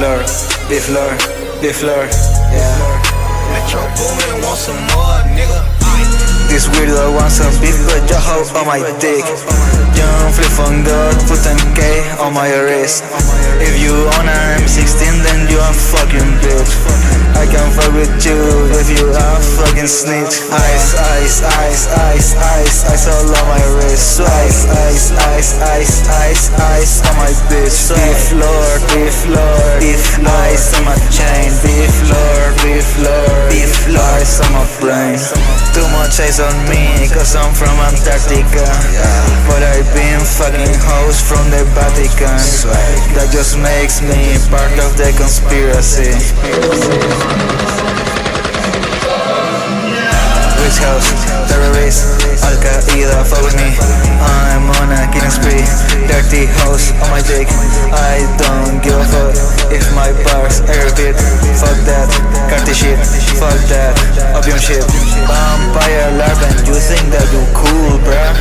beef lord, yeah. Metro Boomin want some more, nigga. This weirdo wants some beef, but your hoe on my dick. Young flip on God, put an K on my wrist. If you own a M16, then you a fucking bitch. I can fuck with you if you a fucking snitch. Ice all on my wrist. Ice on my bitch. Beef lord, ice on my chain. Beef lord, ice on my brain. Too much ice on me, cause I'm from Antarctica. But I've been fucking hoes from the Vatican. That just makes me part of the conspiracy. Witch house, terrorists, Al-Qaeda, fuck with me. I'm on a killing spree. Dirty hoes on my dick. I don't give a fuck if my bars are repeat. Fuck that, carty shit, fuck that, opium shit. Vampire larva, you think that you cool, bruh?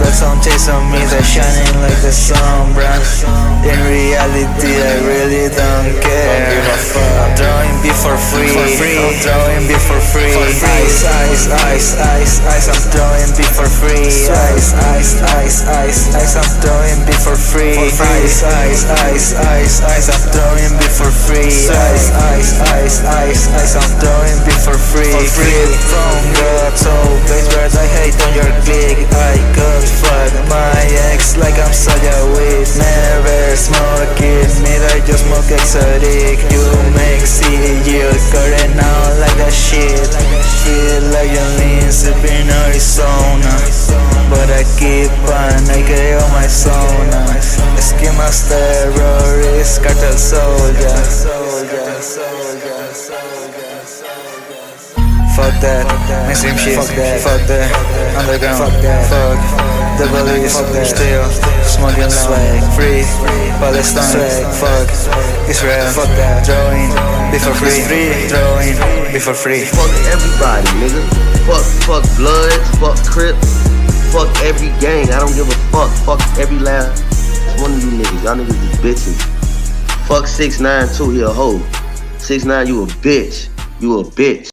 Got some taste on me that's shining like the sun, bruh. In reality, I really don't care. I'm throwing beef for free. I'm throwing beef for free. Ice, I'm throwing beef for free. Ice, I'm throwing beef for free. Ice, I'm throwing beef for free. Ice, I'm throwing beef for free. From God, so base bird, I hate on your click. I could fuck my ex like I'm soja weed. Never smoke it, neither just smoke exotic. You make CU current out like that shit. Feel like you lean sipping Arizona, but I keep an AK on my zona. Esquimas terrorist, cartel soldier. Fuck that, mainstream shit, fuck that, underground, fuck the police, still smoking swag, free, Palestine, fuck Israel, fuck that, throwing beef for free, throwing beef for free. Fuck everybody, nigga. Fuck Bloods, fuck Crips, fuck every gang. I don't give a fuck. Fuck every last one of you niggas. Y'all niggas is bitches. Fuck 6ix9ine too, he a hoe. 6ix9ine, you a bitch. You a bitch.